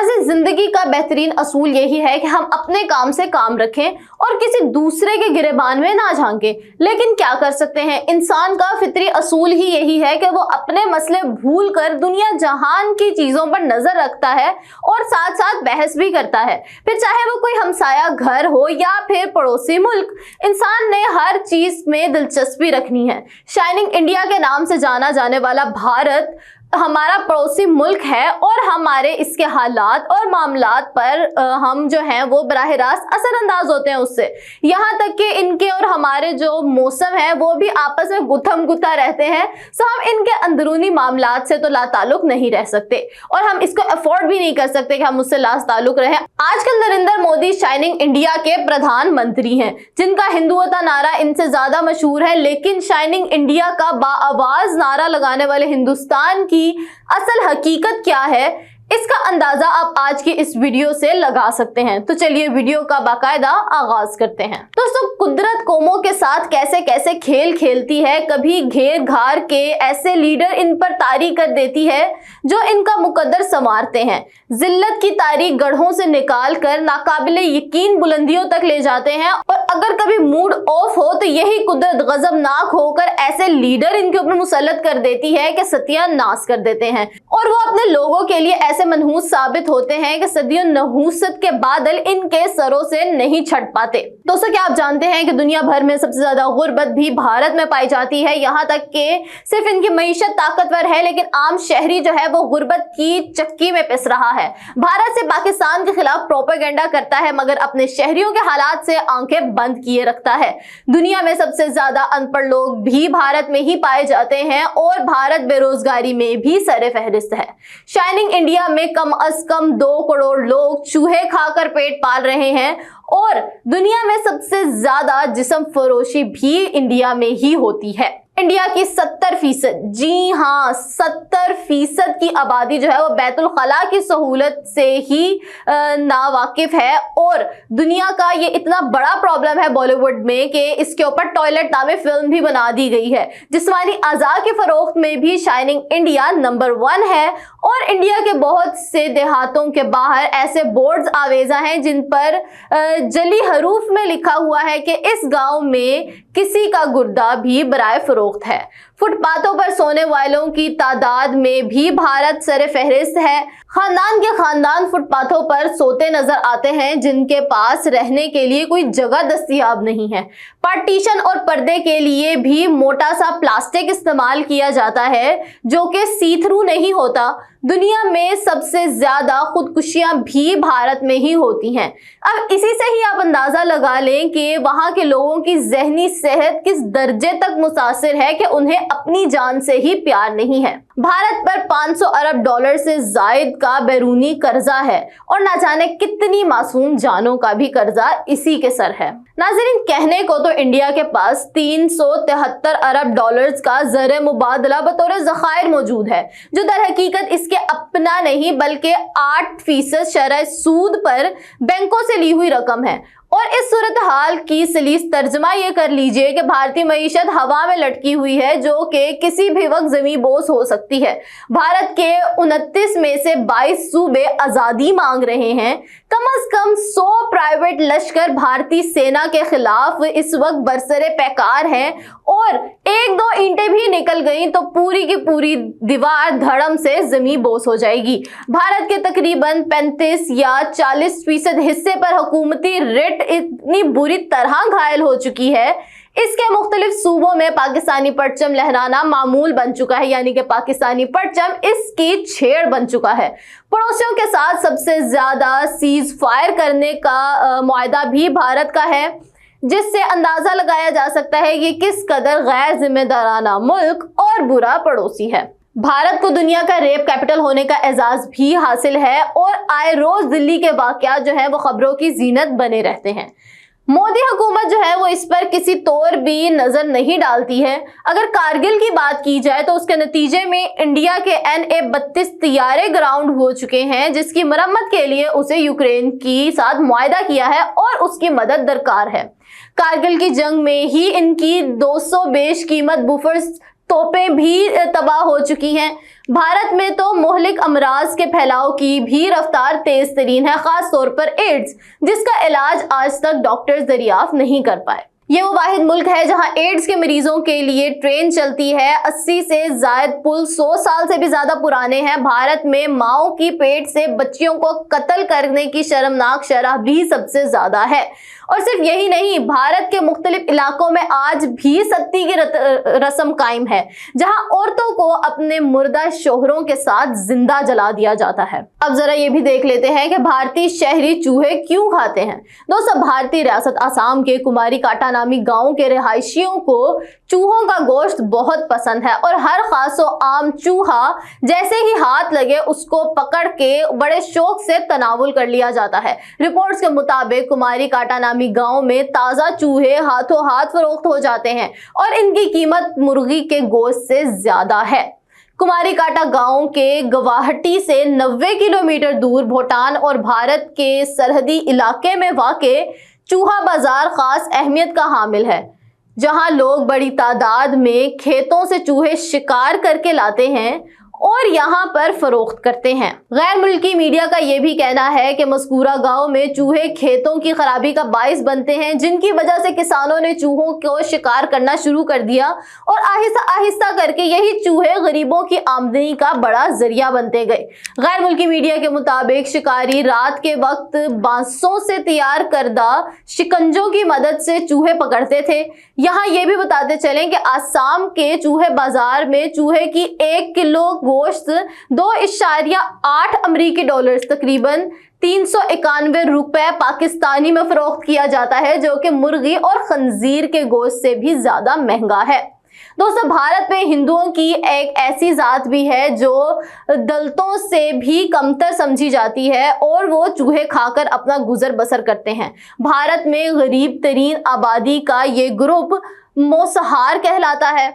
नाज़रीन, जिंदगी का बेहतरीन असूल यही है कि हम अपने काम से काम रखें और किसी दूसरे के गिरेबान में ना झांकें। लेकिन क्या कर सकते हैं, इंसान का फितरी असूल ही यही है कि वो अपने मसले भूलकर दुनिया जहान की चीजों पर नजर रखता है और साथ साथ बहस भी करता है। फिर चाहे वो कोई हमसाया घर हो या फिर पड़ोसी मुल्क, इंसान ने हर चीज में दिलचस्पी रखनी है। शाइनिंग इंडिया के नाम से जाना जाने वाला भारत हमारा पड़ोसी मुल्क है और हमारे इसके हालात और मामलात पर हम जो हैं वो बराह रास्त असरअंदाज होते हैं उससे। यहाँ तक कि इनके और हमारे जो मौसम है वो भी आपस में गुथम गुथा रहते हैं। सो हम इनके अंदरूनी मामलात से तो लाताल्लुक नहीं रह सकते और हम इसको अफोर्ड भी नहीं कर सकते कि हम उससे लाताल्लुक रहें। आजकल नरेंद्र मोदी शाइनिंग इंडिया के प्रधानमंत्री हैं, जिनका हिंदुत्व नारा इनसे ज्यादा मशहूर है, लेकिन शाइनिंग इंडिया का बाआवाज नारा लगाने वाले हिंदुस्तान की असल हकीकत क्या है, इसका अंदाजा आप आज की इस वीडियो से लगा सकते हैं। तो चलिए वीडियो का बाकायदा आगाज करते हैं। दोस्तों, कुदरत कौमों के साथ कैसे कैसे खेल खेलती है। कभी घेर घार के ऐसे लीडर इन पर तारी कर देती है जो इनका मुकद्दर संवारते हैं। जिल्लत की तारीख गढ़ों से निकाल कर नाकाबिले यकीन बुलंदियों तक ले जाते हैं और अगर कभी मूड ऑफ हो तो यही कुदरत गजबनाक होकर ऐसे लीडर इनके ऊपर मुसल्लत कर देती है कि सत्यानाश कर देते हैं और वो अपने लोगों के लिए ऐसे मनहूस साबित होते हैं कि सदियों नहूसत के बादल इनके सरों से नहीं छट पाते। दोस्तों, क्या आप जानते हैं कि दुनिया भर में सबसे ज्यादा गुर्बत भी भारत में पाई जाती है। यहाँ तक कि सिर्फ इनकी मईशत ताकतवर है लेकिन आम शहरी जो है वो गुर्बत की चक्की में पिस रहा है। भारत से पाकिस्तान के खिलाफ प्रोपेगेंडा करता है मगर अपने शहरियों के हालात से आंखें बंद किए रखता है। दुनिया में सबसे ज्यादा अनपढ़ लोग भी भारत में ही पाए जाते हैं और भारत बेरोजगारी में भी सरे फहरिस्त है। शाइनिंग इंडिया में कम अज कम 2 करोड़ लोग चूहे खाकर पेट पाल रहे हैं और दुनिया में सबसे ज्यादा जिस्म फरोशी भी इंडिया में ही होती है। इंडिया की 70%, जी हाँ 70% की आबादी जो है वो बैतुल खला की सहूलत से ही नावाकिफ है और दुनिया का ये इतना बड़ा प्रॉब्लम है बॉलीवुड में कि इसके ऊपर टॉयलेट नामे फिल्म भी बना दी गई है। जिस्मानी अज़ा के फरोख्त में भी शाइनिंग इंडिया नंबर 1 है और इंडिया के बहुत से देहातों के बाहर ऐसे बोर्ड्स आवेजा हैं जिन पर जली हरूफ में लिखा हुआ है कि इस गांव में किसी का गुर्दा भी बराए फरोख्त है। फुटपाथों पर सोने वालों की तादाद में भी भारत सरे फहरिस्त है। खानदान के खानदान फुटपाथों पर सोते नजर आते हैं जिनके पास रहने के लिए कोई जगह दस्तयाब नहीं है। पार्टीशन और पर्दे के लिए भी मोटा सा प्लास्टिक इस्तेमाल किया जाता है जो कि सी थ्रू नहीं होता। दुनिया में सबसे ज्यादा खुदकुशियां भी भारत में ही होती हैं। अब इसी से ही आप अंदाजा लगा लें कि वहां के लोगों की ज़हनी सेहत किस दर्जे तक मुतासिर है कि उन्हें अपनी जान से ही प्यार नहीं है। भारत पर 500 अरब डॉलर से जायद का बैरूनी कर्जा है और ना जाने कितनी मासूम जानों का भी कर्जा इसी के सर है। नाज़रीन, कहने को तो इंडिया के पास 373 अरब डॉलर्स का ज़र मुबादला बतौर ज़खायर मौजूद है जो दर हकीकत इसके अपना नहीं बल्कि 8% शरह सूद पर बैंकों से ली हुई रकम है। और इस सूरत हाल की सलीस तर्जमा ये कर लीजिए कि भारतीय मईशत हवा में लटकी हुई है जो कि किसी भी वक्त जमी बोस हो सकती है। भारत के 29 में से 22 सूबे आज़ादी मांग रहे हैं। कम से कम 100 प्राइवेट लश्कर भारतीय सेना के खिलाफ इस वक्त बरसरे पैकार हैं और 1-2 ईंटें भी निकल गई तो पूरी की पूरी दीवार धड़म से जमी बोस हो जाएगी। भारत के तकरीबन 35 या 40% हिस्से पर हुकूमती रिट इतनी बुरी तरह घायल हो चुकी है, इसके मुख्तलिफ सूबों में पाकिस्तानी परचम लहराना मामूल बन चुका है, यानी कि पाकिस्तानी परचम इसकी छेड़ बन चुका है। पड़ोसियों के साथ सबसे ज्यादा सीज फायर करने का मुआहदा भी भारत का है, जिससे अंदाजा लगाया जा सकता है कि किस कदर गैर जिम्मेदाराना मुल्क और बुरा पड़ोसी है। भारत को दुनिया का रेप कैपिटल होने का एजाज भी हासिल है और आए रोज दिल्ली के वाकयात जो है वो खबरों की जीनत बने रहते हैं। मोदी हुकूमत जो है वो इस पर किसी तौर भी नजर नहीं डालती है। अगर कारगिल की बात की जाए तो उसके नतीजे में इंडिया के NA-32 तैयारे ग्राउंड हो चुके हैं जिसकी मरम्मत के लिए उसे यूक्रेन की साथ मुआहदा किया है और उसकी मदद दरकार है। कारगिल की जंग में ही इनकी 200 बेशकीमत बुफर्स तोपें भी तबाह हो चुकी हैं। भारत में तो मुहलिक अमराज के फैलाव की भी रफ्तार तेज तरीन है, खास तौर पर एड्स, जिसका इलाज आज तक डॉक्टर्स दरियाफ्त नहीं कर पाए। ये वो वाहिद मुल्क है जहां एड्स के मरीजों के लिए ट्रेन चलती है। 80 से जायद पुल 100 साल से भी ज्यादा पुराने हैं। भारत में माओ की पेट से बच्चियों को कत्ल करने की शर्मनाक शरह भी सबसे ज्यादा है। और सिर्फ यही नहीं, भारत के मुख्तलिफ इलाकों में आज भी सती की रस्म कायम है, जहां औरतों को अपने मुर्दा शोहरों के साथ जिंदा जला दिया जाता है। अब जरा ये भी देख लेते हैं कि भारतीय शहरी चूहे क्यों खाते हैं। दोस्तों, भारतीय रियासत आसाम के कुमारी काटा नामी गांव के रिहायशियों को चूहों का गोश्त बहुत पसंद है और हर खासो आम चूहा जैसे ही हाथ लगे उसको पकड़ के बड़े शौक से तनावुल कर लिया जाता है। रिपोर्ट्स के मुताबिक कुमारी काटा नामी गांव में ताजा चूहे हाथों हाथ फरोख्त हो जाते हैं और इनकी कीमत मुर्गी के गोश्त से ज्यादा है। कुमारी काटा गांव के गुवाहाटी से 90 किलोमीटर दूर भूटान और भारत के सरहदी इलाके में वाक़े चूहा बाजार खास अहमियत का हामिल है, जहां लोग बड़ी तादाद में खेतों से चूहे शिकार करके लाते हैं और यहां पर फरोख्त करते हैं। गैर मुल्की मीडिया का यह भी कहना है कि मज़कूरा गांव में चूहे खेतों की खराबी का बाइस बनते हैं, जिनकी वजह से किसानों ने चूहों को शिकार करना शुरू कर दिया और आहिस्ता आहिस्ता करके यही चूहे गरीबों की आमदनी का बड़ा जरिया बनते गए। गैर मुल्की मीडिया के मुताबिक शिकारी रात के वक्त बांसों से तैयार करदा शिकंजों की मदद से चूहे पकड़ते थे। यहाँ ये भी बताते चलें कि आसाम के चूहे बाजार में चूहे की 1 किलो गोश्त 2.8 अमरीकी डॉलर तकरीबन 391 रुपए पाकिस्तानी में फरोख्त किया जाता है, जो कि मुर्गी और खंजीर के गोश्त से भी ज्यादा महंगा है। दोस्तों, भारत में हिंदुओं की एक ऐसी जात भी है जो दलितों से भी कमतर समझी जाती है और वो चूहे खाकर अपना गुजर बसर करते हैं। भारत में गरीब तरीन आबादी का ये ग्रुप मोसहार कहलाता है।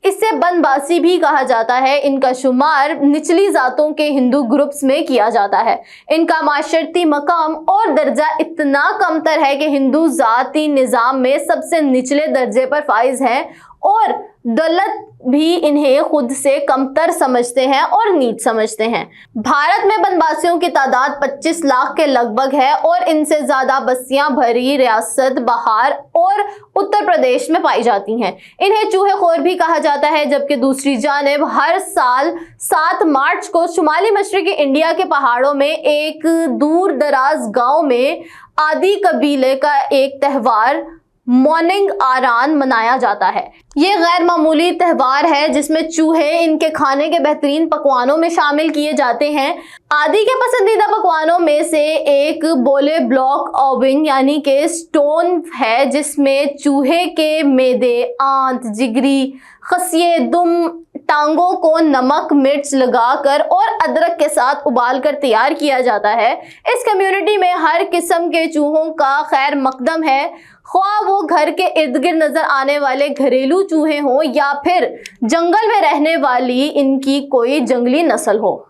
इसे बनबासी भी कहा जाता है। इनका शुमार निचली जातों के हिंदू ग्रुप्स में किया जाता है। इनका माशरती मकाम और दर्जा इतना कमतर है कि हिंदू जाती निज़ाम में सबसे निचले दर्जे पर फाइज हैं और दलित भी इन्हें खुद से कमतर समझते हैं और नीच समझते हैं। भारत में बनबासियों की तादाद 25 लाख के लगभग है और इनसे ज्यादा बस्तियां भरी रियासत बिहार और उत्तर प्रदेश में पाई जाती हैं। इन्हें चूहेखोर भी कहा जाता है, जबकि दूसरी जानिब हर साल 7 मार्च को शुमाली मशरकी इंडिया के पहाड़ों में एक दूर दराज गांव में आदि कबीले का एक त्यौहार मॉर्निंग आरान मनाया जाता है। ये गैर मामूली त्यौहार है जिसमें चूहे इनके खाने के बेहतरीन पकवानों में शामिल किए जाते हैं। आदि के पसंदीदा पकवानों में से एक बोले ब्लॉक ओविंग यानी कि स्टोन है, जिसमें चूहे के मैदे, आंत, जिगरी, खसिये, दुम, टांगों को नमक मिर्च लगाकर और अदरक के साथ उबाल कर तैयार किया जाता है। इस कम्युनिटी में हर किस्म के चूहों का खैर मकदम है, ख्वाह वो घर के इर्द गिर्द नजर आने वाले घरेलू चूहे हों या फिर जंगल में रहने वाली इनकी कोई जंगली नस्ल हो।